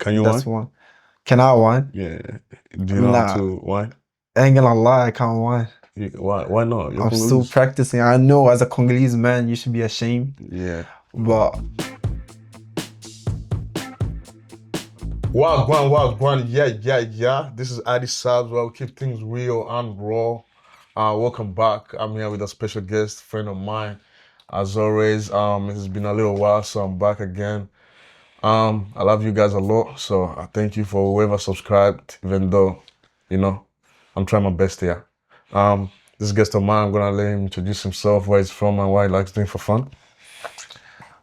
Can you That's whine? one. Can I whine? Yeah. Do you know how Nah, to whine? I ain't gonna lie, I can't whine. Why not? You're I'm still Congolese. practicing. I know as a Congolese man, you should be ashamed, Yeah. but Wagwan. Yeah. This is Adi Sabri. We'll keep things real and raw. Welcome back. I'm here with a special guest, friend of mine. As always, it's been a little while, so I'm back again. I love you guys a lot, so I thank you for whoever subscribed, even though, I'm trying my best here. This guest of mine, I'm gonna let him introduce himself, where he's from, and what he likes doing for fun.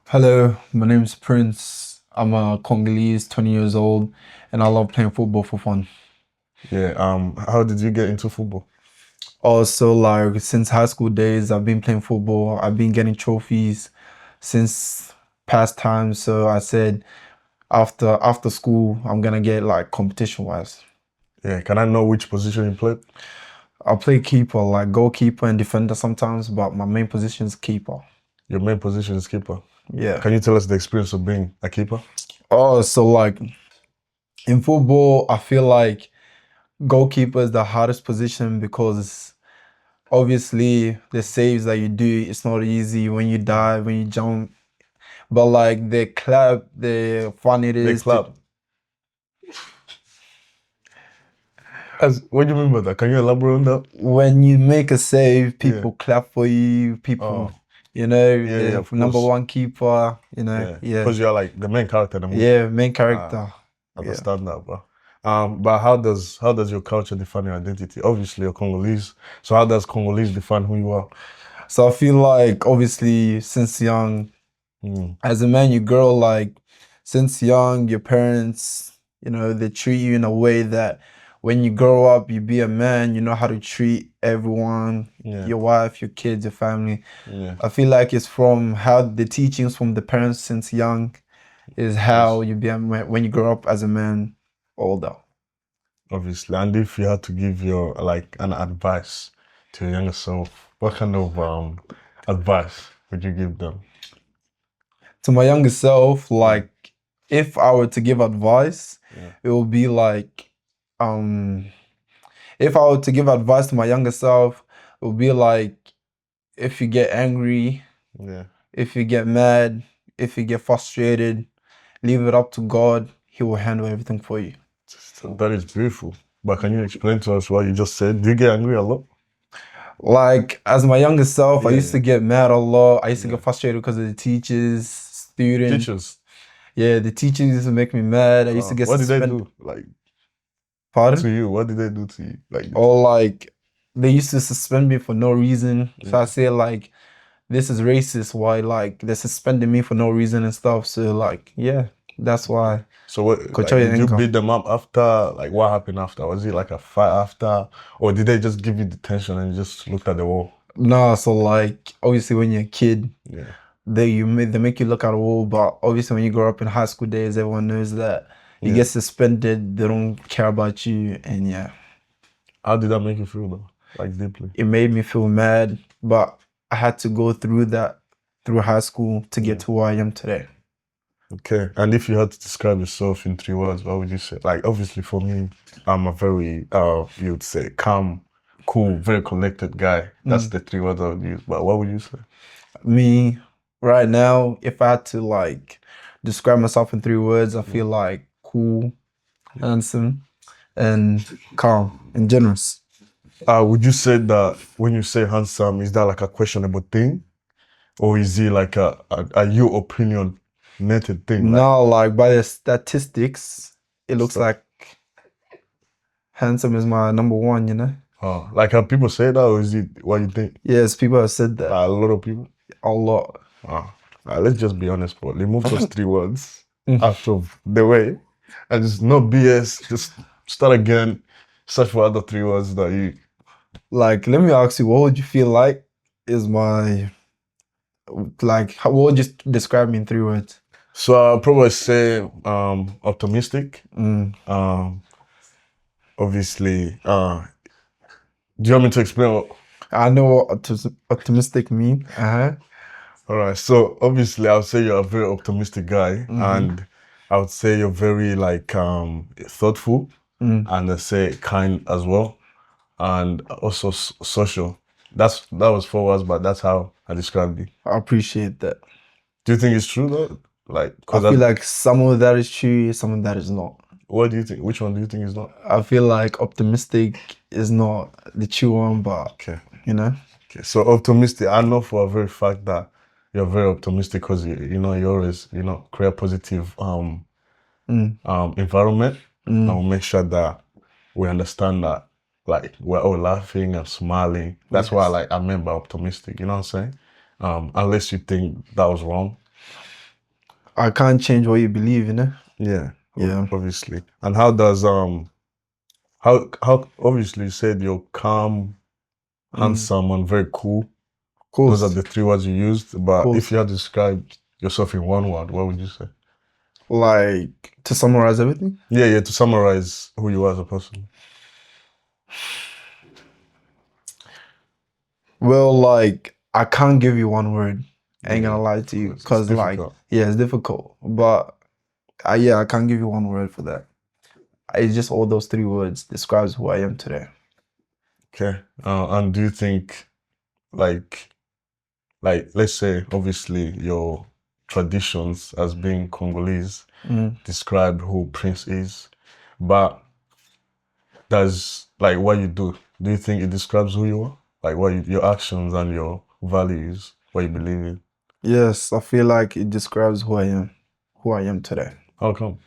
hello, my name is Prince. I'm a Congolese, 20 years old, and I love playing football for fun. Yeah. How did you get into football? Also, like since high school days, I've been playing football. I've been getting trophies since past times. So I said after school, I'm gonna get like competition wise. Yeah. Can I know which position you played? I play keeper, like goalkeeper and defender sometimes, but my main position is keeper. Your main position is keeper. Yeah. Can you tell us the experience of being a keeper? Oh, so like in football, I feel like goalkeeper is the hardest position because obviously the saves that you do, it's not easy when you dive, when you jump. But like the clap, the fun it They is clap. What do you mean by that? Can you elaborate on that? when you make a save, Yeah. people clap for you, people, Oh, the of number course. one keeper, Yeah. yeah. Because you're like the main character in the movie. Yeah, main I character. Yeah. understand that, bro. But how does your culture define your identity? Obviously, you're Congolese. So how does Congolese define who you are? So I feel like obviously since young, as a man, you grow like since young, your parents, they treat you in a way that when you grow up, you be a man, you know how to treat everyone, Yeah. your wife, your kids, your family. Yeah. I feel like it's from how the teachings from the parents since young is how you be a man when you grow up as a man older. Obviously. And if you had to give your like an advice to your younger self, what kind of advice would you give them? To my younger self, like if I were to give advice, it would be like if I were to give advice to my younger self, it would be like if you get angry, if you get mad, if you get frustrated, leave it up to God. He will handle everything for you. That is beautiful. But can you explain to us what you just said? Do you get angry a lot? Like as my younger self, I used to get mad a lot. I used to Yeah. get frustrated because of the teachers, students. Teachers? Yeah, the teachers used to make me mad. I used to get What did they suspended. do? Like, Pardon? to you? What did they do to you? Like, Or like they used to suspend me for no reason. So I say like this is racist. Why like they're suspending me for no reason and stuff. So like yeah, that's why. so what? Like, Control your did you anger. beat them up after? Like, what happened after? Was it like a fight after, or did they just give you detention and you just looked at the wall? No, so like obviously when you're a kid, Yeah. they make you look at a wall. But obviously when you grow up in high school days, everyone knows that you get suspended. They don't care about you, and yeah. How did that make you feel though? Like deeply? It made me feel mad, but I had to go through that through high school to get to where I am today. Okay. And if you had to describe yourself in 3 words, what would you say? Like, obviously for me, I'm a very, you would say, calm, cool, very collected guy. That's the 3 words I would use. But what would you say? Me, right now, if I had to like describe myself in 3 words, I feel like cool, handsome, and calm and generous. Would you say that when you say handsome, is that like a questionable thing? Or is it like a your opinionated thing? No, like by the statistics, it looks like handsome is my number one, Oh, like how people say that, or is it what you think? Yes, people have said that. A lot of people? A lot. Let's just be honest, bro. Remove those 3 words out of the way. And just no BS. Just start again. Search for other 3 words that you... Like, let me ask you, what would you feel like is my... Like, what would you describe me in 3 words? So I'll probably say optimistic. Obviously, do you want me to explain what... I know what optimistic mean. All right. So obviously, I'll say you're a very optimistic guy, and I would say you're very like thoughtful Mm, and I say kind as well, and also social. That was 4 words, but that's how I described it. I appreciate that. Do you think it's true though? Like, I cause feel that, like some of that is true, some of that is not. what do you think? Which one do you think is not? I feel like optimistic is not the true one, but Okay. you know. Okay. So optimistic. I know for a very fact that you're very optimistic because you know you always create positive Mm, environment, and mm, we'll make sure that we understand that like we're all laughing and smiling. That's why yes. like I meant by optimistic. You know what I'm saying? Unless you think that was wrong. I can't change what you believe, you know? Yeah. Yeah, of Obviously. And how does how obviously you said you're calm, Mm. handsome, and very cool. Those are course, the 3 words you used. of But if course. you had to describe yourself in 1 word, what would you say? Like to summarize everything, Yeah, yeah. To summarize who you are as a person. well, like I can't give you one word. I ain't Yeah, gonna lie of to you, course. It's cause like difficult. yeah, it's difficult. But yeah, I can't give you one word for that. It's just all those 3 words describes who I am today. Okay. And do you think like let's say obviously your traditions as being Congolese Mm. describe who Prince is, but does like what you do you think it describes who you are? Like your actions and your values, what you believe in? Yes, I feel like it describes who I am today. How come?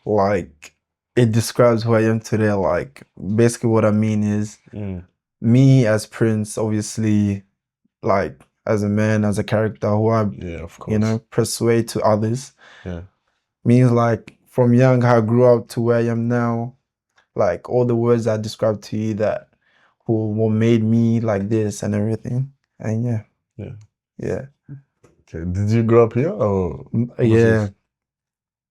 Like it describes who I am today. Like basically what I mean is Mm, me as Prince, obviously, like as a man, as a character who I, yeah, of course. persuade to others, Yeah, means like from young how I grew up to where I am now, like all the words I described to you that who what made me like this and everything. And yeah, yeah. yeah. Okay. Did you grow up here or was Yeah. it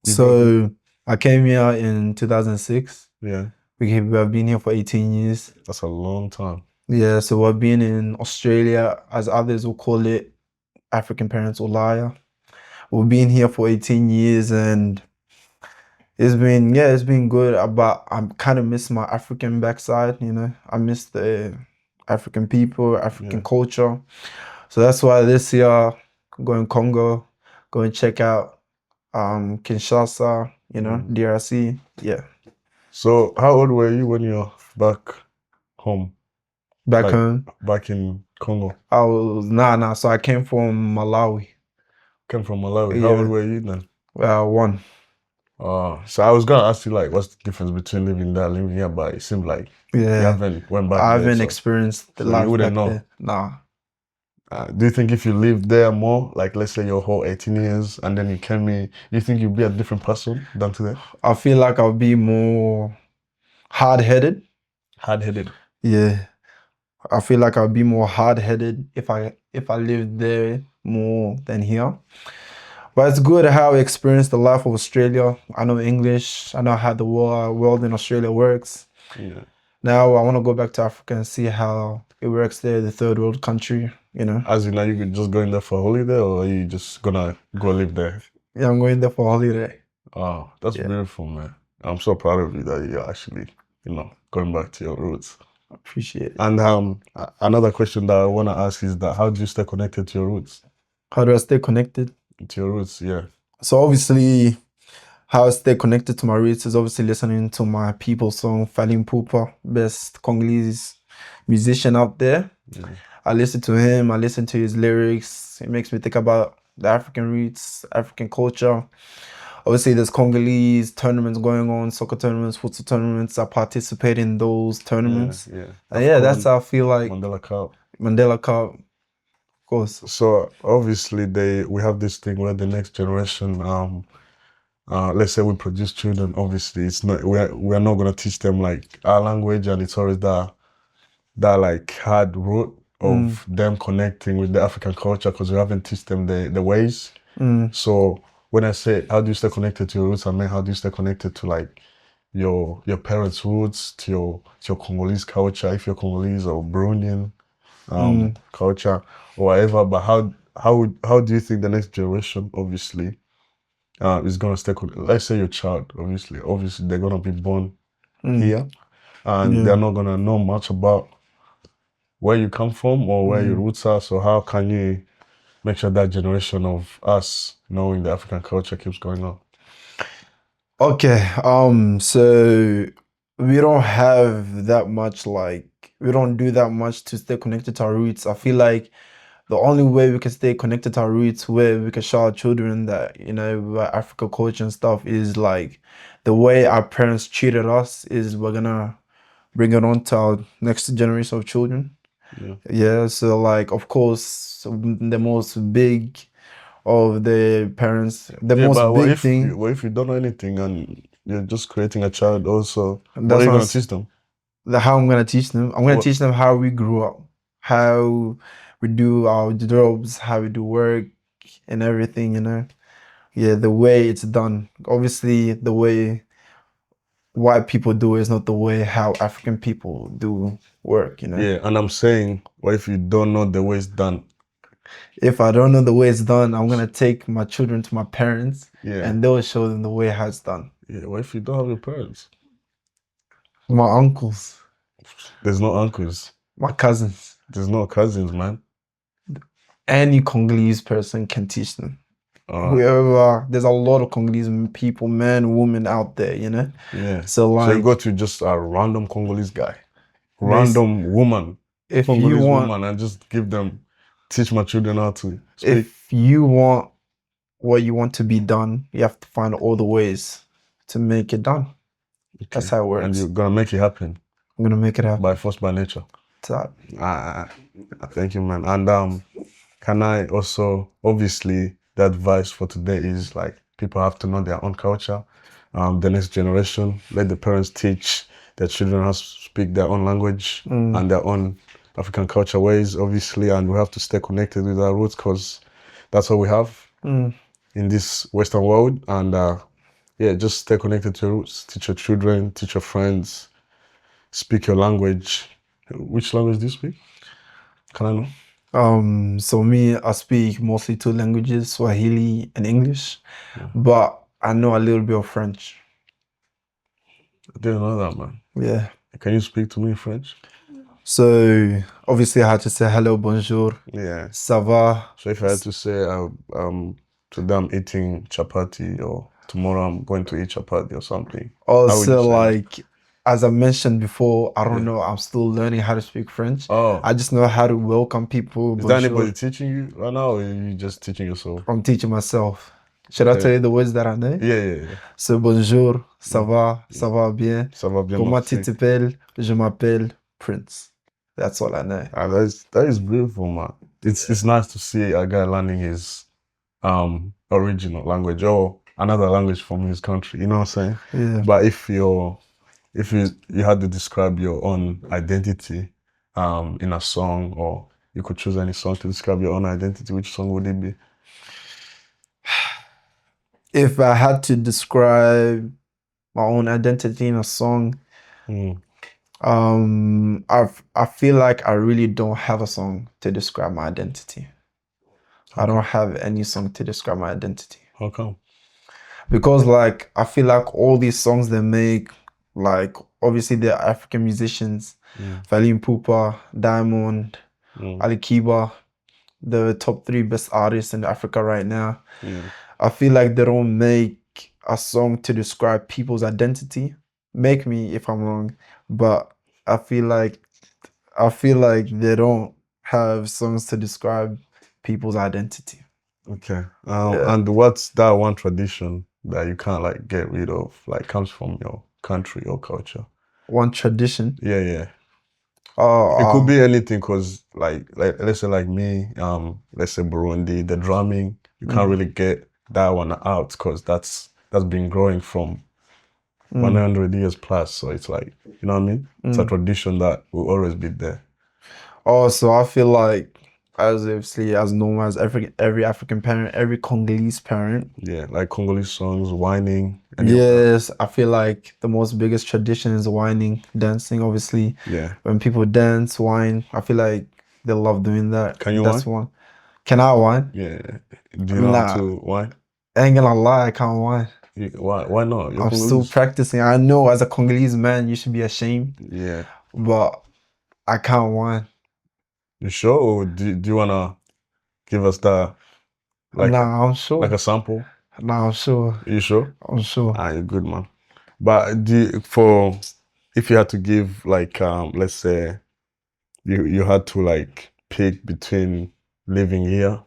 you grew up here? So I came here in 2006. Yeah, We've been here for 18 years. that's a long time. Yeah, so I've been in Australia, as others will call it, African Parents Ulaya. We've been here for 18 years and it's been good. But I'm kind of miss my African backside, you know. I miss the African people, African Yeah. culture. So that's why this year going Congo, go and check out Kinshasa, Mm. DRC. Yeah. So how old were you when you're back home? Back Like home. back in Congo? I was nah. So I came from Malawi. Came from Malawi. How old Yeah. were you then? One. So I was gonna ask you like what's the difference between living there and living here, but it seemed like you Yeah. haven't went back I there, haven't experienced the so you life wouldn't back know. there. Nah. Do you think if you lived there more, like let's say your whole 18 years and then you came here, you think you'd be a different person than today? I feel like I'll be more hard-headed. Hard-headed. Yeah. I feel like I'll be more hard-headed if I lived there more than here. But it's good how I experienced the life of Australia. I know English. I know how the world in Australia works. Yeah. Now I want to go back to Africa and see how it works there, the third world country, As in now you could just go in there for a holiday or are you just gonna go live there? Yeah, I'm going there for holiday. Oh, that's Yeah, beautiful, man. I'm so proud of you that you're actually, going back to your roots. appreciate it. And another question that I want to ask is that how do you stay connected to your roots? How do I stay connected? To your roots, yeah. So obviously, how I stay connected to my roots is obviously listening to my people song, Falim Pupa, best Congolese musician out there. Yeah. I listen to him, I listen to his lyrics. It makes me think about the African roots, African culture. Obviously, there's Congolese tournaments going on, soccer tournaments, football tournaments. I participate in those Yeah, tournaments. yeah. And yeah, that's how I feel like Mandela Cup. Mandela Cup, of course. So obviously we have this thing where the next generation, let's say we produce children, obviously it's not we're not gonna teach them like our language and it's always that like hard root Mm, of them connecting with the African culture because we haven't teach them the ways. mm, So when I say how do you stay connected to your roots, I mean how do you stay connected to like your parents' roots, to your Congolese culture, if you're Congolese or Burundian mm. culture or whatever. But how do you think the next generation, obviously, is gonna stay. Let's say your child, obviously they're gonna be born Mm, here, and yeah. they're not gonna know much about where you come from or where your Mm. roots are. So how can you make sure that generation of us knowing the African culture keeps going on? Okay, so we don't have that much like we don't do that much to stay connected to our roots. I feel like the only way we can stay connected to our roots, where we can show our children that, about Africa culture and stuff, is like the way our parents treated us is we're gonna bring it on to our next generation of children. Yeah. Yeah, so like of course the most big of the parents, the Yeah, but most big thing. what if you don't know anything and you're just creating a child also? What are That's you what gonna teach them? how I'm gonna teach them. I'm gonna What? teach them how we grew up, how we do our jobs, how we do work and everything. Yeah, the way it's done. Obviously, the way white people do is not the way how African people do work. Yeah, and I'm saying, what if you don't know the way it's done? If I don't know the way it's done, I'm gonna take my children to my parents Yeah. and they'll show them the way how it's done. Yeah, what if you don't have your parents? My uncles, There's no uncles. my cousins, There's no cousins, man. any Congolese person can teach them. Alright. Whoever, there's a lot of Congolese people, men, women out there. Yeah. So So you go like, to just a random Congolese guy, bas random woman, if you Congolese want, woman, and just teach my children how to speak. if you want what you want to be done, you have to find all the ways to make it done. That's Okay. how it And works. you're gonna make it happen I'm gonna make it happen. by force, by nature. So, Thank you, man. And can I also, obviously, the advice for today is like people have to know their own culture. The next generation, let the parents teach their children how to speak their own language and their own African culture ways, obviously. And we have to stay connected with our roots because that's what we have in this Western world. And yeah, just stay connected to your roots. Teach your children, teach your friends, speak your language. Which language do you speak? Can I know? so me, I speak mostly two languages, Swahili and English, but I know a little bit of French. I didn't know that, man. Yeah. Can you speak to me in French? So obviously I had to say hello, bonjour, Yeah. ça va. So if I had to say, today I'm eating chapati or tomorrow I'm going to eat chapati or something, how would you Also, say that? like as I mentioned before, I don't Yeah. know. I'm still learning how to speak French. Oh, I just know how to welcome people. is there Bonjour. anybody teaching you right now or are you just teaching yourself? I'm teaching myself. Should I Okay. tell you the words that I know? Yeah. So bonjour, ça va bien. Ça va bien, Comment tu merci. t'appelles? Je m'appelle Prince. That's all I know. That is beautiful, man. It's nice to see a guy learning his original language or another language from his country. You know what I'm saying? Yeah. But if you had to describe your own identity in a song, or you could choose any song to describe your own identity, which song would it be? If I had to describe my own identity in a song, I feel like I really don't have a song to describe my identity. I don't have any song to describe my identity. How come? Because like I feel like all these songs they make, like obviously they're African musicians, Fally Ipupa, Diamond, Ali Kiba, the top 3 best artists in Africa right now. I feel like they don't make a song to describe people's identity. Make me if I'm wrong, but I feel like they don't have songs to describe people's identity. Okay. Yeah. And what's that one tradition that you can't like get rid of, like comes from your country or culture? One tradition. Yeah. Oh, It could be anything, cause like let's say like me, let's say Burundi, the drumming, you can't really get that one out, cause that's been growing from 100 years plus. So it's like, you know what I mean? It's a tradition that will always be there. Oh, so I feel like as obviously as normal as every African parent, every Congolese parent. Yeah, like Congolese songs, whining. Any of that. Yes, I feel like the most biggest tradition is whining, dancing. Obviously, Yeah. when people dance, whine, I feel like they love doing that. Can you That's whine? one. Can I whine? Yeah. Do you know how Nah. to whine? I ain't gonna lie, I can't whine. Why not? You're I'm still Congolese. practicing. I know as a Congolese man, you should be ashamed, Yeah. but I can't whine. You sure? Or do you wanna give us the like Nah, I'm like sure. a sample? Nah, I'm sure. You sure? I'm sure. Ah, you're good, man. But for if you had to give like let's say you had to like pick between living here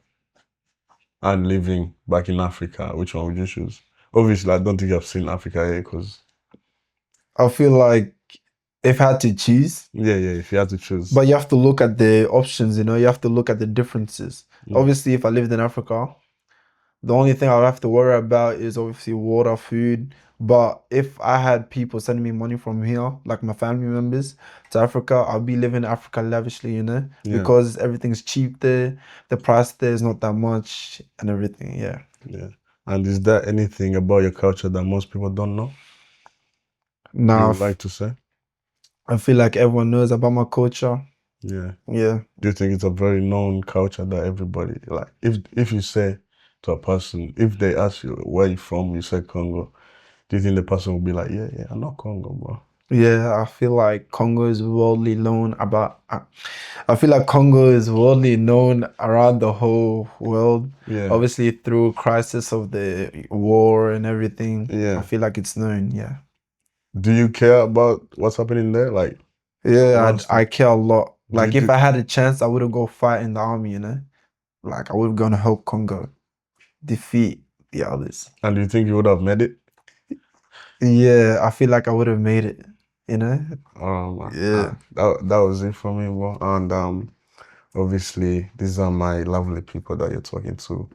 and living back in Africa, which one would you choose? Obviously, I don't think I've seen Africa here because I feel like if I had to choose, yeah, if you had to choose. but you have to look at the options, you know, you have to look at the differences. Mm. Obviously, if I lived in Africa, the only thing I would have to worry about is obviously water, food. But if I had people sending me money from here, like my family members, to Africa, I'll be living in Africa lavishly, you know, Yeah. because everything's cheap there. The price there is not that much and everything. Yeah. Yeah. And is there anything about your culture that most people don't know? You Now, would like to say? I feel like everyone knows about my culture. Yeah. Yeah. Do you think it's a very known culture that everybody like? If you say to a person, if they ask you where you from, you say Congo, do you think the person will be like, yeah, I'm not Congo, bro? Yeah, I feel like Congo is worldly known about. I feel like Congo is worldly known around the whole world. Yeah. Obviously, through crisis of the war and everything. Yeah. I feel like it's known. Yeah. Do you care about what's happening there? Like, Yeah, honestly, I care a lot. do you Like, if do, I had a chance, I would have go fight in the army. You know, like I would have gone to help Congo defeat the others. and do you think you would have made it? Yeah, I feel like I would have made it. You know. Yeah. That was it for me, bro. And obviously, these are my lovely people that you're talking to.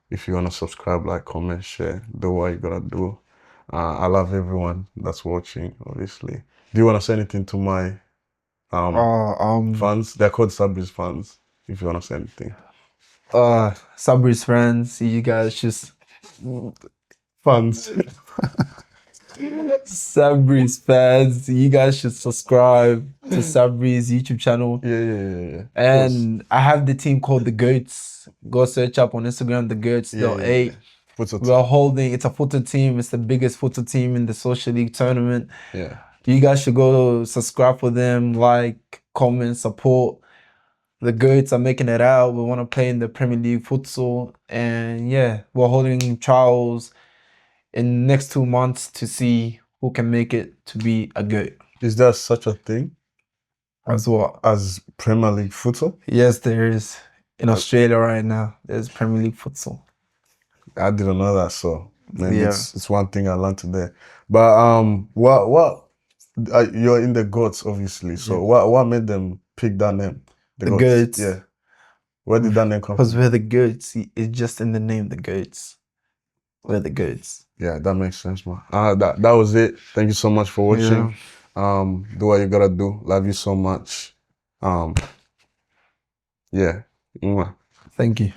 If you wanna subscribe, like, comment, share, do what you gotta do. I love everyone that's watching, obviously. Do you wanna say anything to my fans? They're called Sabri's fans, if you wanna say anything. Sabri's friends, you guys just Fans. Sabri's fans, you guys should subscribe to Sabri's YouTube channel. Yeah. And I have the team called the Goats. Go search up on Instagram, the Goats. Yeah. We're holding, it's a photo team. It's the biggest photo team in the Social League tournament. Yeah. You guys should go subscribe for them, like, comment, support. The Goats are making it out. We want to play in the Premier League futsal. And yeah, we're holding trials in the next 2 months to see who can make it to be a goat. Is there such a thing As what? as Premier League futsal? Yes, there is. In Australia right now, there's Premier League futsal. I didn't know that, so maybe Yeah. it's one thing I learned today. But what you're in the goats, obviously. So Yeah. what made them pick that name? The Goats. Yeah. Where did that name come Because from? we're the Goats. It's just in the name, the Goats. We're the Goats. Yeah, that makes sense, man. That was it. Thank you so much for watching. Do what you gotta do. Love you so much. Yeah. Mwah. Thank you.